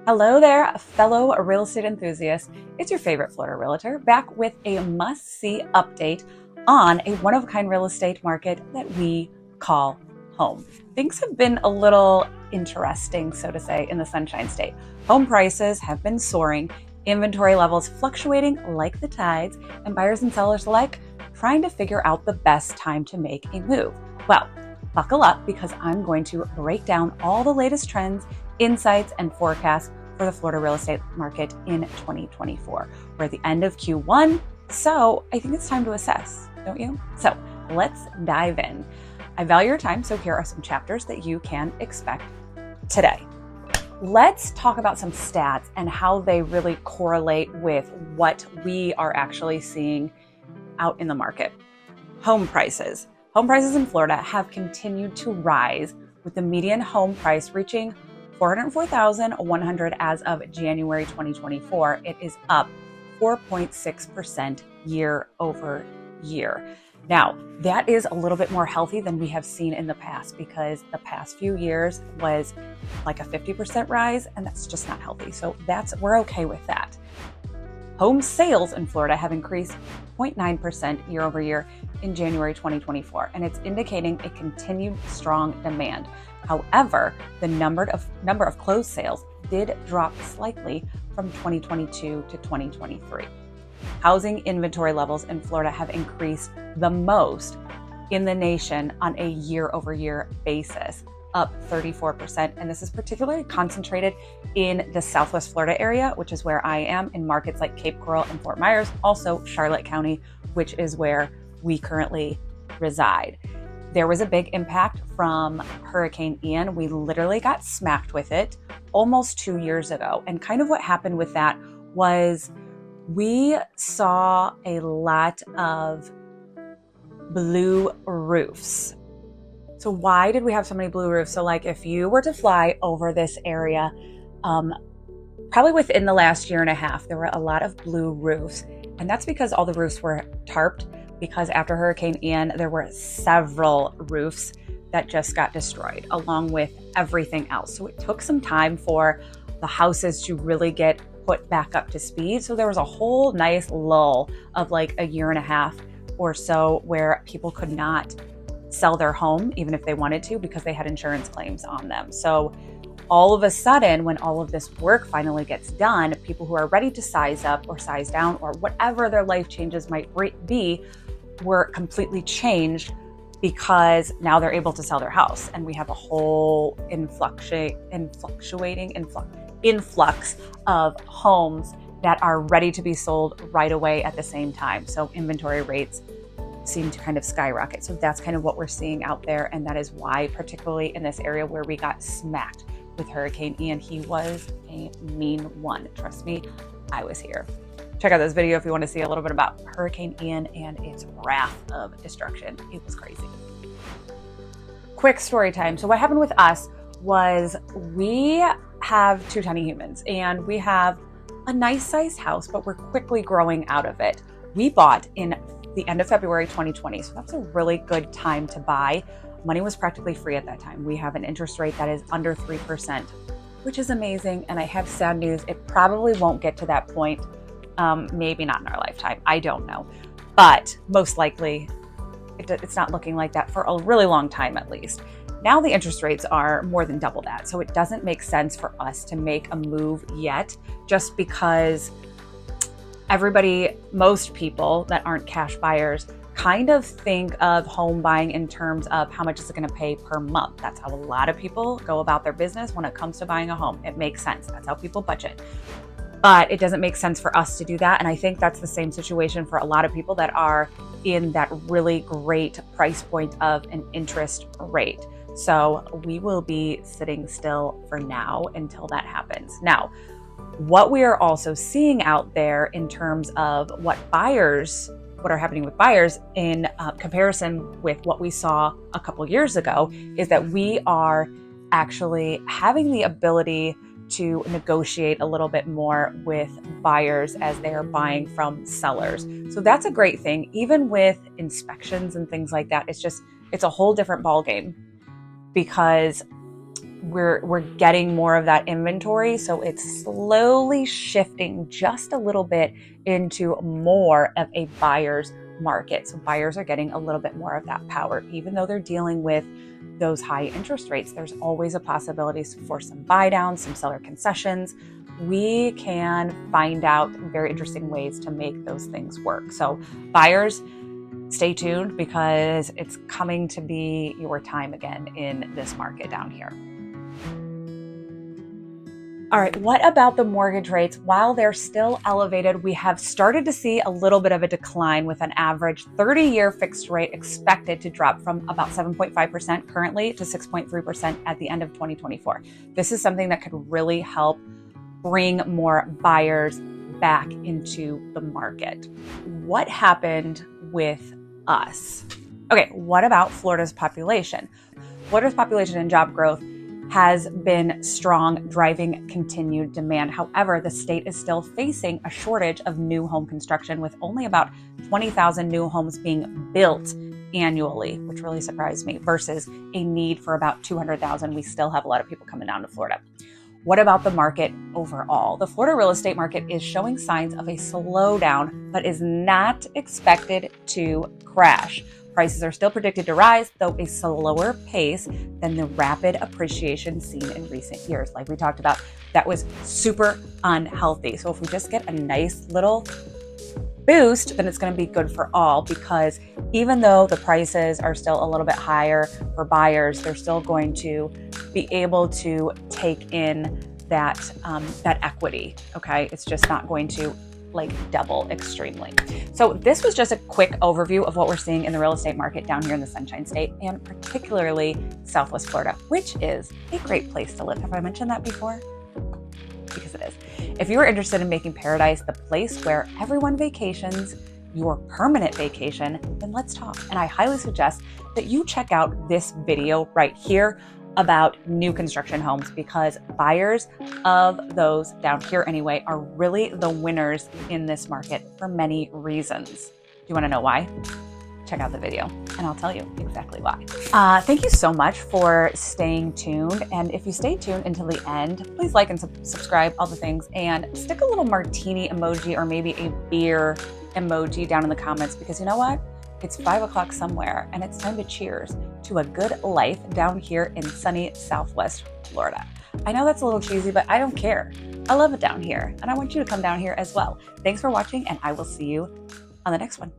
Hello there, fellow real estate enthusiasts. It's your favorite Florida realtor back with a must-see update on a one-of-a-kind real estate market that we call home. Things have been a little interesting, so to say, in the Sunshine State. Home prices have been soaring, inventory levels fluctuating like the tides, and buyers and sellers alike trying to figure out the best time to make a move. Well, buckle up because I'm going to break down all the latest trends, insights, and forecasts for the Florida real estate market in 2024. We're at the end of Q1, so I think it's time to assess, don't you? So let's dive in. I value your time, so here are some chapters that you can expect today. Let's talk about some stats and how they really correlate with what we are actually seeing out in the market. Home prices. Home prices in Florida have continued to rise, with the median home price reaching $404,100 as of January 2024. It is up 4.6% year over year. Now, that is a little bit more healthy than we have seen in the past, because the past few years was like a 50% rise, and that's just not healthy. So we're okay with that. Home sales in Florida have increased 0.9% year over year in January 2024, and it's indicating a continued strong demand. However, the number of closed sales did drop slightly from 2022 to 2023. Housing inventory levels in Florida have increased the most in the nation on a year-over-year basis, up 34%. And this is particularly concentrated in the Southwest Florida area, which is where I am, in markets like Cape Coral and Fort Myers, also Charlotte County, which is where we currently reside. There was a big impact from Hurricane Ian. We literally got smacked with it almost 2 years ago. And kind of what happened with that was we saw a lot of blue roofs. So why did we have so many blue roofs? So like if you were to fly over this area, probably within the last year and a half, there were a lot of blue roofs. And that's because all the roofs were tarped, because after Hurricane Ian, there were several roofs that just got destroyed, along with everything else. So it took some time for the houses to really get put back up to speed. So there was a whole nice lull of like a year and a half or so where people could not sell their home, even if they wanted to, because they had insurance claims on them. So all of a sudden, when all of this work finally gets done, people who are ready to size up or size down or whatever their life changes might be were completely changed, because now they're able to sell their house. And we have a whole influx of homes that are ready to be sold right away at the same time. So inventory rates seem to kind of skyrocket. So that's kind of what we're seeing out there. And that is why, particularly in this area where we got smacked with Hurricane Ian, he was a mean one. Trust me, I was here. Check out this video if you want to see a little bit about Hurricane Ian and its wrath of destruction. It was crazy. Quick story time. So what happened with us was we have two tiny humans and we have a nice sized house, but we're quickly growing out of it. We bought in the end of February 2020. So that's a really good time to buy. Money was practically free at that time. We have an interest rate that is under 3%, which is amazing. And I have sad news. It probably won't get to that point. Maybe not in our lifetime. I don't know. But most likely, it's not looking like that for a really long time, at least. Now the interest rates are more than double that. So it doesn't make sense for us to make a move yet, just because most people that aren't cash buyers kind of think of home buying in terms of how much is it going to pay per month. That's how a lot of people go about their business when it comes to buying a home. It makes sense. That's how people budget. But it doesn't make sense for us to do that. And I think that's the same situation for a lot of people that are in that really great price point of an interest rate. So we will be sitting still for now until that happens. Now, what we are also seeing out there in terms of what are happening with buyers in comparison with what we saw a couple years ago, is that we are actually having the ability to negotiate a little bit more with buyers as they are buying from sellers. So that's a great thing. Even with inspections and things like that, it's a whole different ballgame, because we're getting more of that inventory. So it's slowly shifting just a little bit into more of a buyer's market. So buyers are getting a little bit more of that power, even though they're dealing with those high interest rates. There's always a possibility for some buy downs, some seller concessions. We can find out very interesting ways to make those things work. So buyers, stay tuned, because it's coming to be your time again in this market down here. All right, what about the mortgage rates? While they're still elevated, we have started to see a little bit of a decline, with an average 30-year fixed rate expected to drop from about 7.5% currently to 6.3% at the end of 2024. This is something that could really help bring more buyers back into the market. What happened with us? Okay, what about Florida's population? Florida's population and job growth has been strong, driving continued demand. However, the state is still facing a shortage of new home construction, with only about 20,000 new homes being built annually, which really surprised me, versus a need for about 200,000. We still have a lot of people coming down to Florida. What about the market overall? The Florida real estate market is showing signs of a slowdown, but is not expected to crash. Prices are still predicted to rise, though a slower pace than the rapid appreciation seen in recent years. Like we talked about, that was super unhealthy. So if we just get a nice little boost, then it's going to be good for all, because even though the prices are still a little bit higher for buyers, they're still going to be able to take in that that equity. Okay, it's just not going to like double extremely. So this was just a quick overview of what we're seeing in the real estate market down here in the Sunshine State, and particularly Southwest Florida, which is a great place to live. Have I mentioned that before? Because it is. If you are interested in making paradise the place where everyone vacations, your permanent vacation, then let's talk. And I highly suggest that you check out this video right here about new construction homes, because buyers of those down here anyway are really the winners in this market for many reasons. Do you want to know why? Check out the video and I'll tell you exactly why. Thank you so much for staying tuned. And if you stay tuned until the end, please like and subscribe, all the things, and stick a little martini emoji or maybe a beer emoji down in the comments, because you know what? It's 5 o'clock somewhere and it's time to cheers to a good life down here in sunny Southwest Florida. I know that's a little cheesy, but I don't care. I love it down here and I want you to come down here as well. Thanks for watching, and I will see you on the next one.